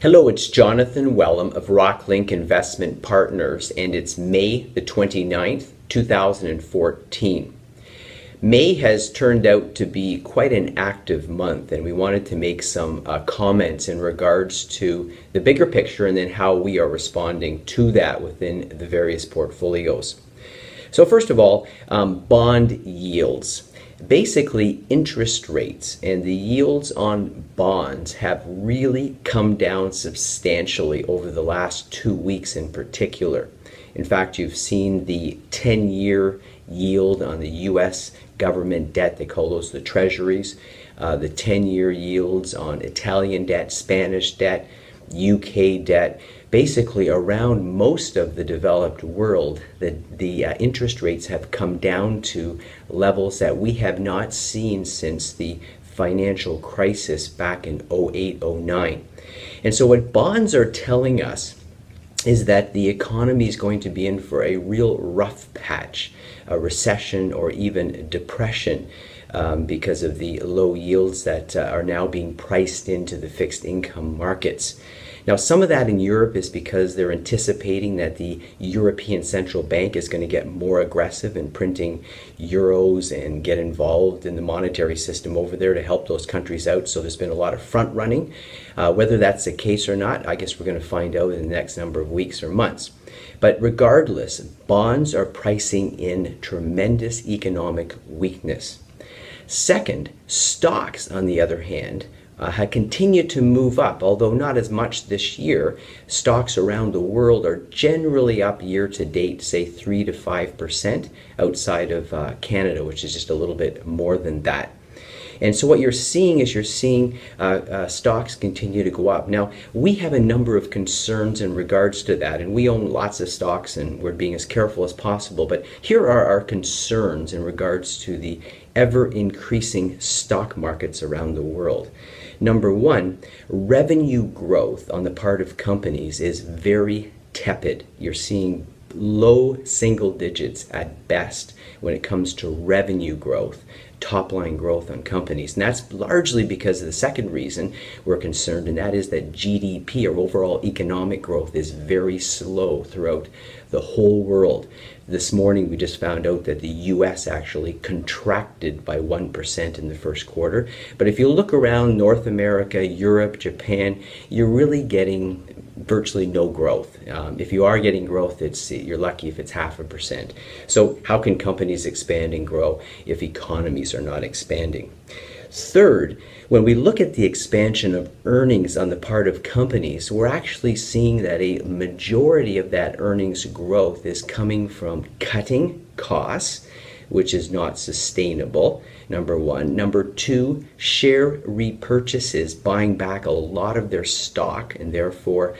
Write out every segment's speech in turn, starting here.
Hello, it's Jonathan Wellham of Rocklink Investment Partners, and it's May the 29th, 2014. May has turned out to be quite an active month, and we wanted to make some comments in regards to the bigger picture and then how we are responding to that within the various portfolios. So first of all, bond yields. Basically, interest rates and the yields on bonds have really come down substantially over the last 2 weeks in particular. In fact, you've seen the 10-year yield on the U.S. government debt, they call those the treasuries, the 10-year yields on Italian debt, Spanish debt, UK debt. Basically, around most of the developed world, the interest rates have come down to levels that we have not seen since the financial crisis back in 08-09. And so what bonds are telling us is that the economy is going to be in for a real rough patch, a recession or even depression, because of the low yields that are now being priced into the fixed income markets. Now, some of that in Europe is because they're anticipating that the European Central Bank is going to get more aggressive in printing euros and get involved in the monetary system over there to help those countries out. So there's been a lot of front running. Whether that's the case or not, I guess we're going to find out in the next number of weeks or months. But regardless, bonds are pricing in tremendous economic weakness. Second, stocks, on the other hand, have continued to move up, although not as much this year. Stocks around the world are generally up year to date, say 3 to 5%, outside of Canada, which is just a little bit more than that. And so what you're seeing is stocks continue to go up. Now, we have a number of concerns in regards to that, and we own lots of stocks and we're being as careful as possible. But here are our concerns in regards to the ever-increasing stock markets around the world. Number one, revenue growth on the part of companies is very tepid. You're seeing low single digits at best when it comes to revenue growth, top line growth on companies. And that's largely because of the second reason we're concerned, and that is that GDP, or overall economic growth, is very slow throughout the whole world. This morning we just found out that the US actually contracted by 1% in the first quarter. But if you look around North America, Europe, Japan, you're really getting virtually no growth. If you are getting growth, you're lucky if it's 0.5%. So how can companies expand and grow if economies are not expanding? Third, when we look at the expansion of earnings on the part of companies, we're actually seeing that a majority of that earnings growth is coming from cutting costs, which is not sustainable, number one. Number two, share repurchases, buying back a lot of their stock and therefore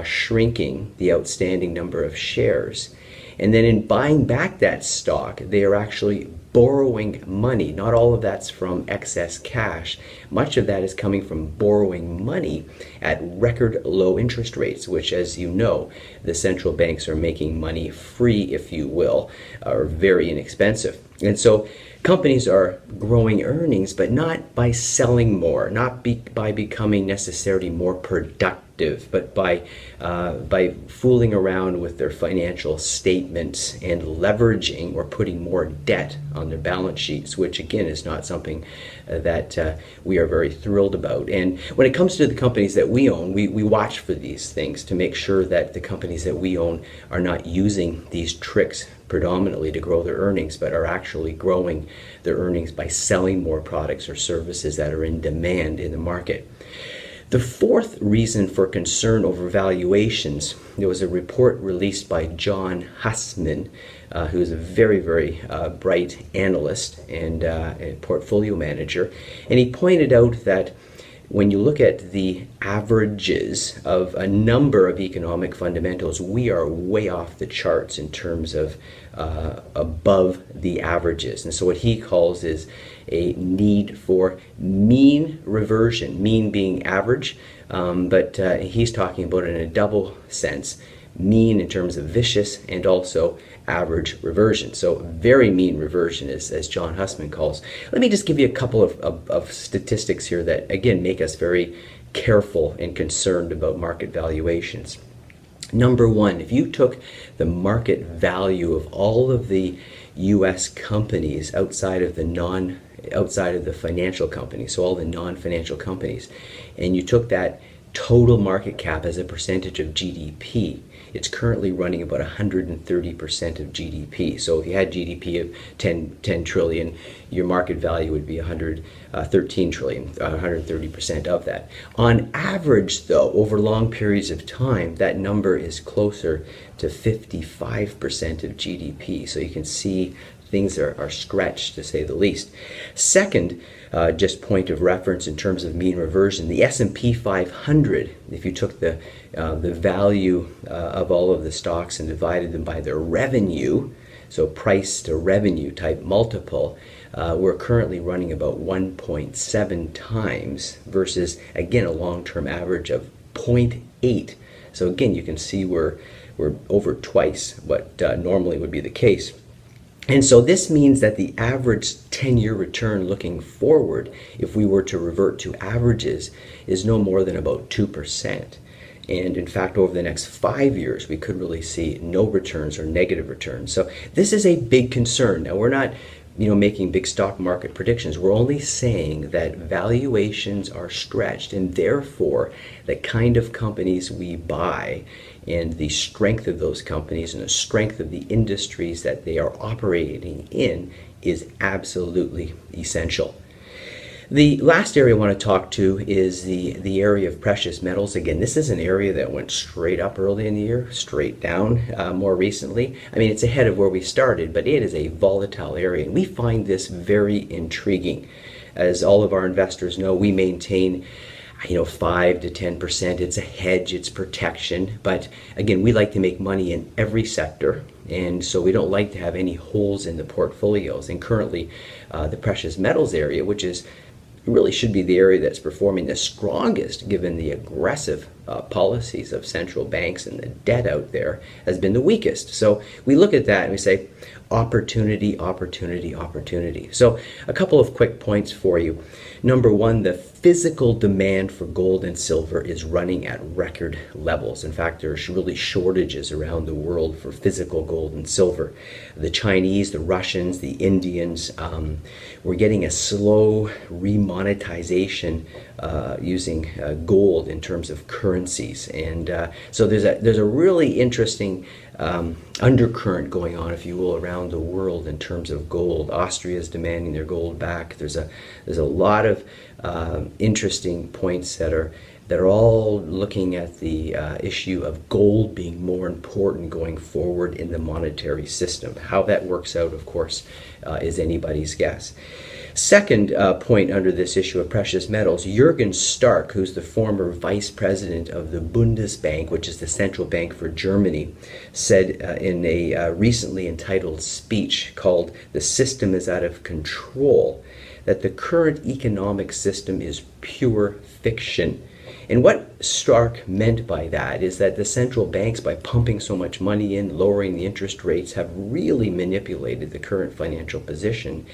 shrinking the outstanding number of shares. And then in buying back that stock, they are actually borrowing money. Not all of that's from excess cash. Much of that is coming from borrowing money at record low interest rates, which, as you know, the central banks are making money free, if you will, or very inexpensive. And so companies are growing earnings, but not by selling more, not by becoming necessarily more productive, but by fooling around with their financial statements and leveraging or putting more debt on their balance sheets, which again is not something that we are very thrilled about. And when it comes to the companies that we own, we watch for these things to make sure that the companies that we own are not using these tricks predominantly to grow their earnings, but are actually growing their earnings by selling more products or services that are in demand in the market. The fourth reason for concern over valuations, there was a report released by John Hussman, who is a very, very bright analyst and a portfolio manager, and he pointed out that when you look at the averages of a number of economic fundamentals, we are way off the charts in terms of above the averages. And so what he calls is a need for mean reversion, mean being average, but he's talking about it in a double sense, mean in terms of vicious and also average reversion. So very mean reversion, as John Hussman calls. Let me just give you a couple of statistics here that, again, make us very careful and concerned about market valuations. Number one, if you took the market value of all of the U.S. companies outside of the financial companies, so all the non-financial companies, and you took that total market cap as a percentage of GDP, it's currently running about 130% of GDP. So if you had GDP of 10 trillion, your market value would be 113 trillion, 130% of that. On average, though, over long periods of time, that number is closer to 55% of GDP. So you can see things are stretched, to say the least. Second, just point of reference in terms of mean reversion, the S&P 500, if you took the value of all of the stocks and divided them by their revenue, so price to revenue type multiple, we're currently running about 1.7 times versus, again, a long-term average of 0.8. So again, you can see we're over twice what normally would be the case. And so this means that the average 10-year return looking forward, if we were to revert to averages, is no more than about 2%. And in fact, over the next 5 years, we could really see no returns or negative returns. So this is a big concern. Now, we're not making big stock market predictions. We're only saying that valuations are stretched, and therefore the kind of companies we buy and the strength of those companies and the strength of the industries that they are operating in is absolutely essential. The last area I want to talk to is the area of precious metals. Again, this is an area that went straight up early in the year, straight down more recently. I mean, it's ahead of where we started, but it is a volatile area, and we find this very intriguing. As all of our investors know, we maintain 5 to 10%. It's a hedge, it's protection. But again, we like to make money in every sector, and so we don't like to have any holes in the portfolios. And currently, the precious metals area, which is really should be the area that's performing the strongest given the aggressive policies of central banks and the debt out there, has been the weakest. So we look at that and we say, opportunity, opportunity, opportunity. So a couple of quick points for you. Number one, the physical demand for gold and silver is running at record levels. In fact, there's really shortages around the world for physical gold and silver. The Chinese, the Russians, the Indians, we're getting a slow remonetization using gold in terms of currencies. And so there's a really interesting undercurrent going on, if you will, around the world in terms of gold. Austria is demanding their gold back. There's a lot of interesting points that are all looking at the issue of gold being more important going forward in the monetary system. How that works out, of course, is anybody's guess. Second point under this issue of precious metals, Jürgen Stark, who's the former vice president of the Bundesbank, which is the central bank for Germany, said in a recently entitled speech called "The System is Out of Control," that the current economic system is pure fiction. And what Stark meant by that is that the central banks, by pumping so much money in, lowering the interest rates, have really manipulated the current financial position.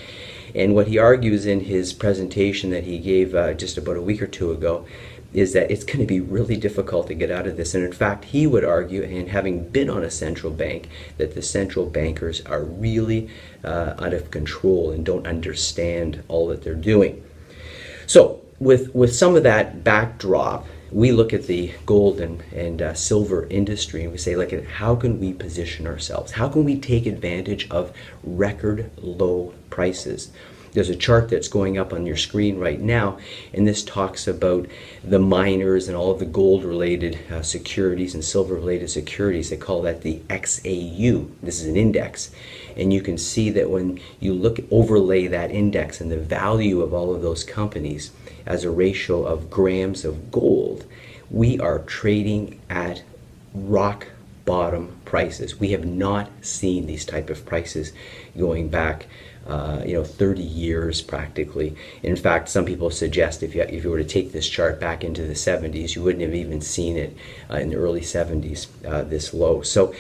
And what he argues in his presentation that he gave just about a week or two ago is that it's going to be really difficult to get out of this. And in fact, he would argue, and having been on a central bank, that the central bankers are really out of control and don't understand all that they're doing. So with some of that backdrop, we look at the gold and silver industry and we say, look at how can we position ourselves? How can we take advantage of record low prices? There's a chart that's going up on your screen right now, and this talks about the miners and all of the gold-related securities and silver-related securities. They call that the XAU. This is an index, and you can see that when you overlay that index and the value of all of those companies as a ratio of grams of gold, we are trading at rock bottom prices. We have not seen these type of prices going back 30 years practically. In fact, some people suggest if you were to take this chart back into the 70s, you wouldn't have even seen it in the early 70s this low. So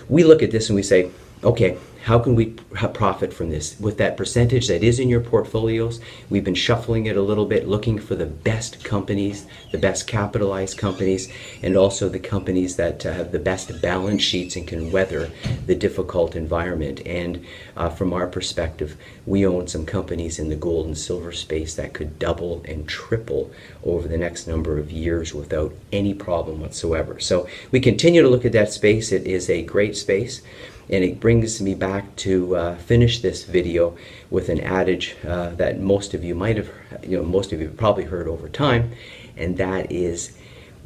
we look at this and we say, Okay, how can we profit from this? With that percentage that is in your portfolios, we've been shuffling it a little bit, looking for the best companies, the best capitalized companies, and also the companies that have the best balance sheets and can weather the difficult environment. And from our perspective, we own some companies in the gold and silver space that could double and triple over the next number of years without any problem whatsoever. So we continue to look at that space. It is a great space. And it brings me back to finish this video with an adage that most of you might have, most of you have probably heard over time, and that is,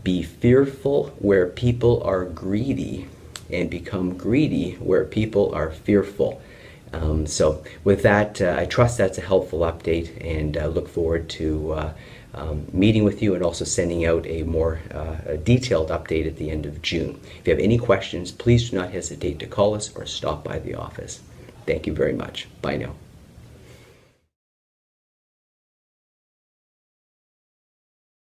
be fearful where people are greedy and become greedy where people are fearful. So with that, I trust that's a helpful update, and look forward to meeting with you and also sending out a more detailed update at the end of June. If you have any questions, please do not hesitate to call us or stop by the office. Thank you very much. Bye now.